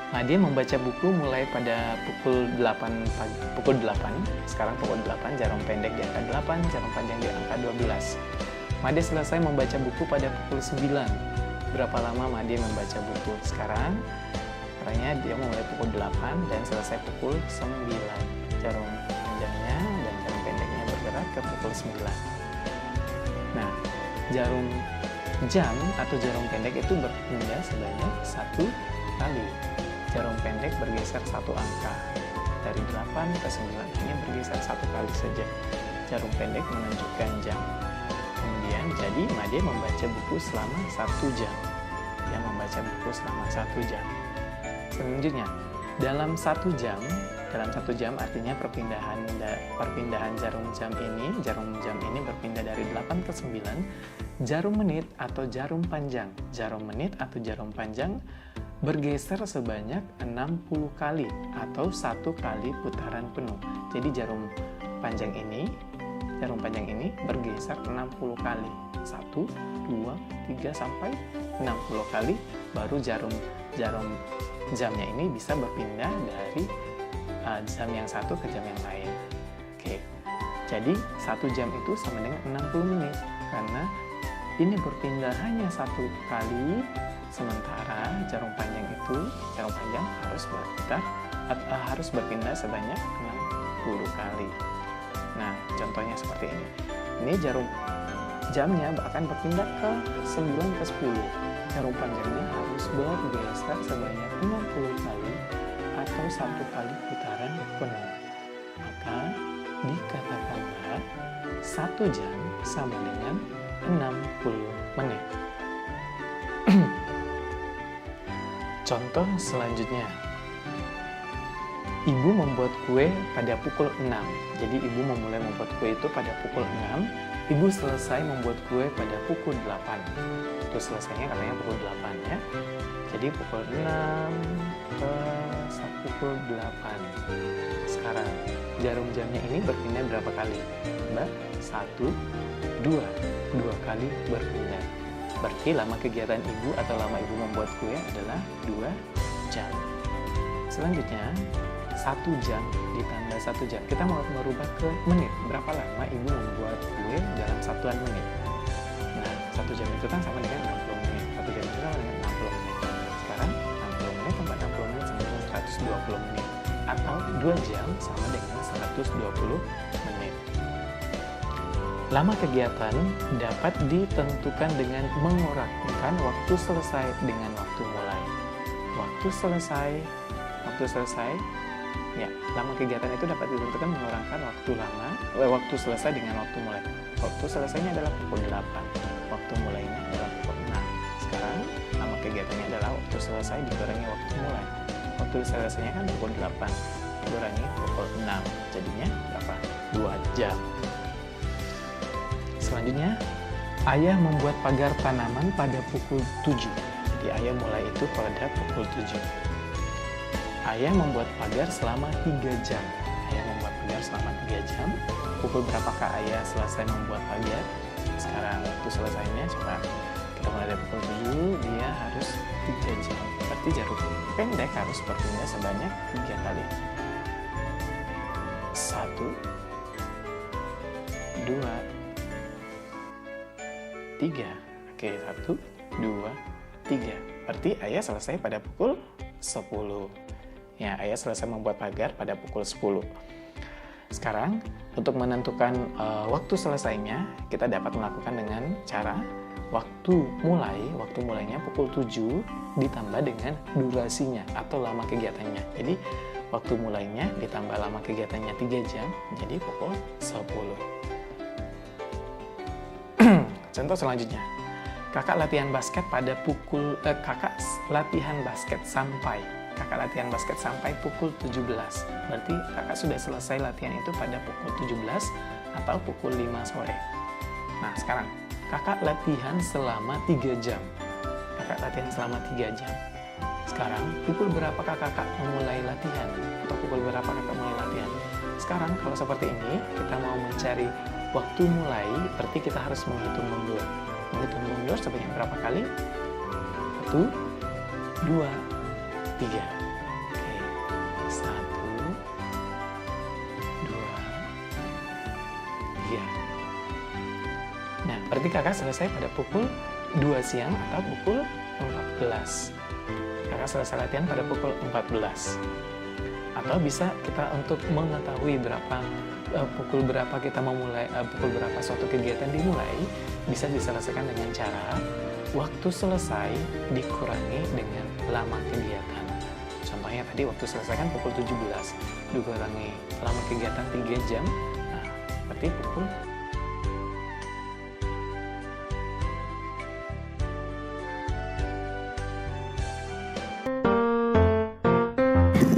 Made membaca buku mulai pada pukul 8 pagi, pukul 8. Sekarang pukul 8, jarum pendek di angka 8, jarum panjang di angka 12. Made selesai membaca buku pada pukul 9. Berapa lama Made membaca buku? Sekarang caranya dia mulai pukul 8 dan selesai pukul 9. Jarum panjangnya dan jarum pendeknya bergerak ke pukul 9. Nah, jarum jam atau jarum pendek itu berpindah sebanyak 1 kali. Jarum pendek bergeser 1 angka. Dari 8 ke 9 hanya bergeser 1 kali saja. Jarum pendek menunjukkan jam. Kemudian jadi Made membaca buku selama 1 jam. Dia membaca buku selama 1 jam. Selanjutnya, dalam 1 jam artinya perpindahan jarum jam ini berpindah dari 8 ke 9. Jarum menit atau jarum panjang bergeser sebanyak 60 kali atau 1 kali putaran penuh. Jadi jarum panjang ini bergeser 60 kali. 1, 2, 3 sampai 60 kali baru jarum jamnya ini bisa berpindah dari jam yang satu ke jam yang lain. Oke. Jadi 1 jam itu sama dengan 60 menit karena ini berpindah hanya 1 kali. Sementara jarum panjang harus berpindah sebanyak 60 kali. Nah, contohnya seperti ini. Ini jarum jamnya akan berpindah ke 9 ke 10. Jarum panjangnya harus bergeser sebanyak 60 kali atau 1 kali putaran penuh. Maka dikatakanlah 1 jam sama dengan 60 menit. Contoh selanjutnya, ibu membuat kue pada pukul 6. Jadi ibu memulai membuat kue itu pada pukul 6. Ibu selesai membuat kue pada pukul 8. Itu selesainya katanya pukul 8 ya. Jadi pukul 6 ke pukul 8. Sekarang jarum jamnya ini berpindah berapa kali? 1, 2 kali berpindah. Berarti lama kegiatan ibu atau lama ibu membuat kue adalah 2 jam. Selanjutnya, 1 jam ditambah 1 jam. Kita mau merubah ke menit. Berapa lama ibu membuat kue dalam satuan menit? Nah, 1 jam itu kan sama dengan 60 menit. 1 jam itu sama dengan 60 menit. Sekarang 60 menit tambah 60 menit sama dengan 120 menit. Atau 2 jam sama dengan 120 menit. Lama kegiatan dapat ditentukan dengan mengurangkan waktu selesai dengan waktu mulai. Waktu selesai, ya, lama kegiatan itu dapat ditentukan mengurangkan waktu selesai dengan waktu mulai. Waktu selesainya adalah pukul 8, waktu mulainya adalah pukul 6. Sekarang, lama kegiatannya adalah waktu selesai dikurangi waktu mulai. Waktu selesainya kan pukul 8, dikurangi pukul 6. Jadinya berapa? 2 jam. Selanjutnya, ayah membuat pagar tanaman pada pukul 7. Jadi ayah mulai itu pada pukul 7. Ayah membuat pagar selama 3 jam. Ayah membuat pagar selama 3 jam. Pukul berapakah ayah selesai membuat pagar? Sekarang waktu selesainya coba kita mulai dari pukul 7, dia harus 3 jam. Berarti jarum pendek harus berpindah sebanyak 3 kali. 1, 2, 3. Oke, 1, 2, 3. Berarti ayah selesai pada pukul 10. Ya, ayah selesai membuat pagar pada pukul 10. Sekarang, untuk menentukan waktu selesainya, kita dapat melakukan dengan cara waktu mulainya pukul 7 ditambah dengan durasinya atau lama kegiatannya. Jadi, waktu mulainya ditambah lama kegiatannya 3 jam, jadi pukul 10. Contoh selanjutnya, kakak latihan basket sampai pukul 17. Berarti kakak sudah selesai latihan itu pada pukul 17 atau pukul 5 sore. Nah, sekarang kakak latihan selama 3 jam. Sekarang, pukul berapakah kakak memulai latihan? Atau pukul berapa kakak mulai latihan? Sekarang, kalau seperti ini, kita mau mencari waktu mulai, berarti kita harus menghitung mundur. Menghitung mundur sebanyak berapa kali? 1, 2, 3. Berarti kakak selesai pada pukul 2 siang atau pukul 14. Kakak selesai latihan pada pukul 14. Atau bisa kita untuk mengetahui pukul berapa kita memulai, pukul berapa suatu kegiatan dimulai, bisa diselesaikan dengan cara waktu selesai dikurangi dengan lama kegiatan. Contohnya tadi waktu selesai kan pukul 17, dikurangi lama kegiatan 3 jam, nah berarti pukul.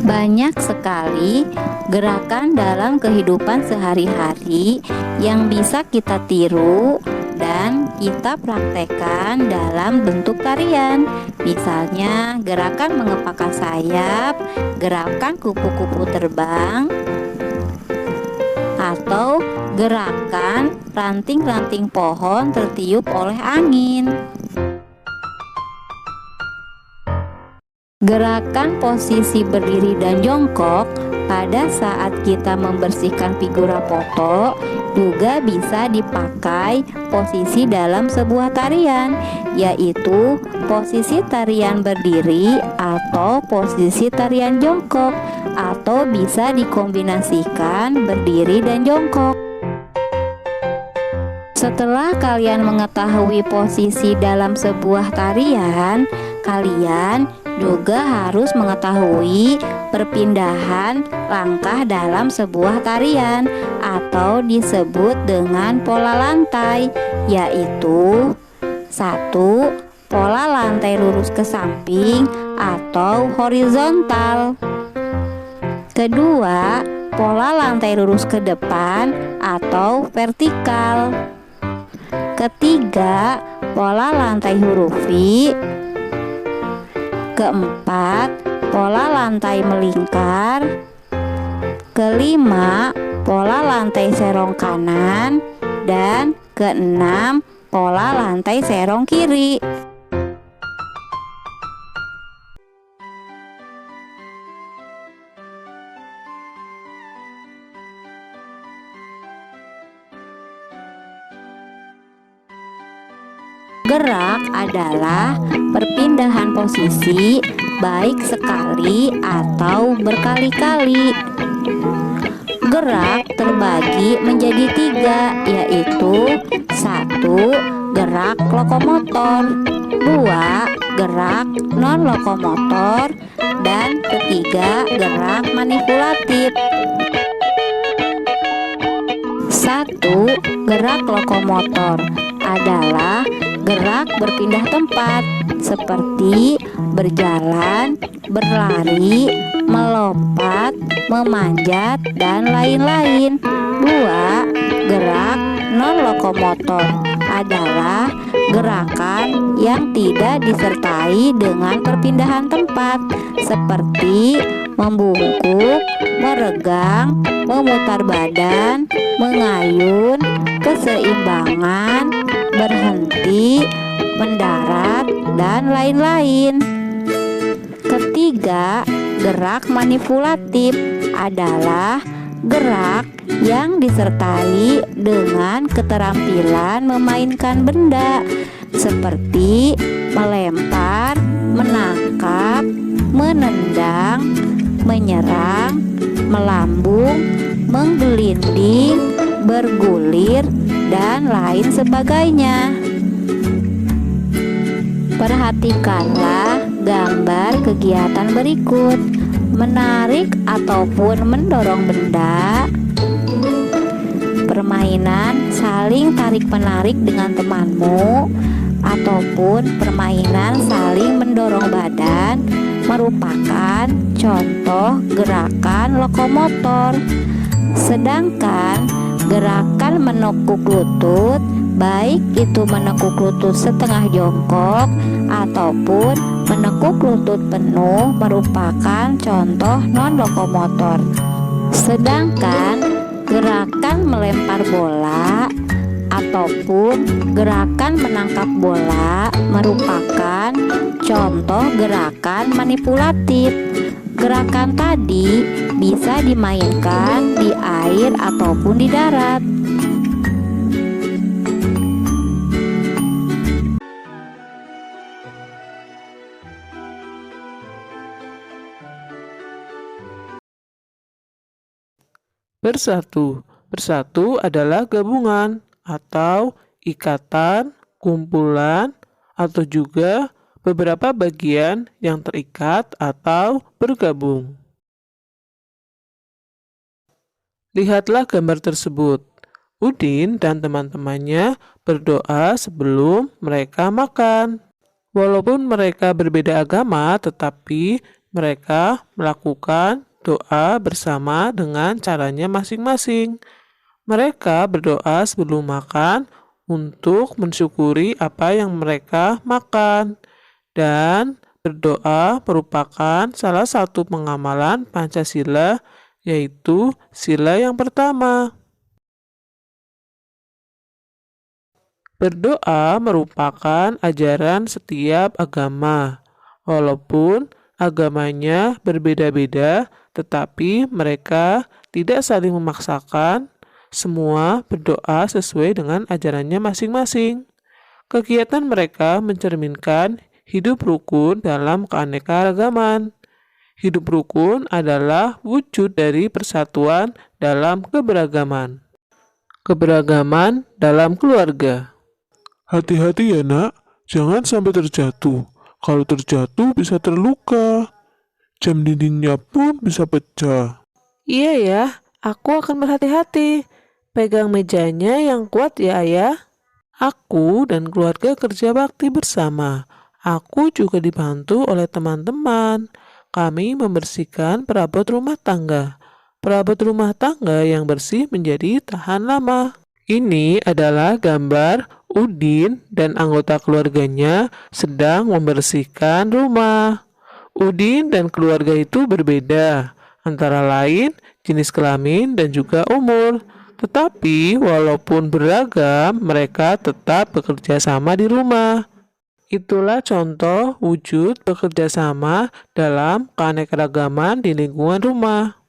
Banyak sekali gerakan dalam kehidupan sehari-hari yang bisa kita tiru dan kita praktekkan dalam bentuk tarian. Misalnya gerakan mengepakkan sayap, gerakan kupu-kupu terbang, atau gerakan ranting-ranting pohon tertiup oleh angin. Gerakan posisi berdiri dan jongkok pada saat kita membersihkan figura foto juga bisa dipakai posisi dalam sebuah tarian, yaitu posisi tarian berdiri atau posisi tarian jongkok, atau bisa dikombinasikan berdiri dan jongkok. Setelah kalian mengetahui posisi dalam sebuah tarian, kalian juga harus mengetahui perpindahan langkah dalam sebuah tarian atau disebut dengan pola lantai, yaitu 1. Pola lantai lurus ke samping atau horizontal. 2. Pola lantai lurus ke depan atau vertikal. 3. Pola lantai huruf V. 4. Pola lantai melingkar. 5. Pola lantai serong kanan. Dan 6. Pola lantai serong kiri. Gerak adalah perpindahan posisi baik sekali atau berkali-kali. Gerak terbagi menjadi 3, yaitu 1. Gerak lokomotor, 2. Gerak non-lokomotor, dan 3. Gerak manipulatif. 1. Gerak lokomotor adalah gerak berpindah tempat seperti berjalan, berlari, melompat, memanjat, dan lain-lain. 2. Gerak non-lokomotor adalah gerakan yang tidak disertai dengan perpindahan tempat seperti membungkuk, meregang, memutar badan, mengayun, keseimbangan, berhenti, mendarat, dan lain-lain. 3. Gerak manipulatif adalah gerak yang disertai dengan keterampilan memainkan benda seperti melempar, menangkap, menendang, menyerang, melambung, menggelinding, bergulir, dan lain sebagainya. Perhatikanlah gambar kegiatan berikut: menarik ataupun mendorong benda, permainan saling tarik-menarik dengan temanmu, ataupun permainan saling mendorong badan merupakan contoh gerakan lokomotor. Sedangkan gerakan menekuk lutut, baik itu menekuk lutut setengah jongkok ataupun menekuk lutut penuh, merupakan contoh non-lokomotor. Sedangkan gerakan melempar bola ataupun gerakan menangkap bola merupakan contoh gerakan manipulatif. Gerakan tadi bisa dimainkan di air ataupun di darat. Bersatu. Bersatu adalah gabungan atau ikatan, kumpulan, atau juga beberapa bagian yang terikat atau bergabung. Lihatlah gambar tersebut. Udin dan teman-temannya berdoa sebelum mereka makan. Walaupun mereka berbeda agama, tetapi mereka melakukan doa bersama dengan caranya masing-masing. Mereka berdoa sebelum makan untuk mensyukuri apa yang mereka makan. Dan berdoa merupakan salah satu pengamalan Pancasila, yaitu sila yang pertama. Berdoa merupakan ajaran setiap agama. Walaupun agamanya berbeda-beda, tetapi mereka tidak saling memaksakan. Semua berdoa sesuai dengan ajarannya masing-masing. Kegiatan mereka mencerminkan hidup rukun dalam keanekaragaman. Hidup rukun adalah wujud dari persatuan dalam keberagaman. Keberagaman dalam keluarga. Hati-hati ya nak, jangan sampai terjatuh. Kalau terjatuh bisa terluka. Jam dindingnya pun bisa pecah. Iya ya, aku akan berhati-hati. Pegang mejanya yang kuat ya ayah. Aku dan keluarga kerja bakti bersama. Aku juga dibantu oleh teman-teman. Kami membersihkan perabot rumah tangga. Perabot rumah tangga yang bersih menjadi tahan lama. Ini adalah gambar Udin dan anggota keluarganya sedang membersihkan rumah. Udin dan keluarga itu berbeda, antara lain jenis kelamin dan juga umur. Tetapi walaupun beragam, mereka tetap bekerja sama di rumah. Itulah contoh wujud bekerja sama dalam keanekaragaman di lingkungan rumah.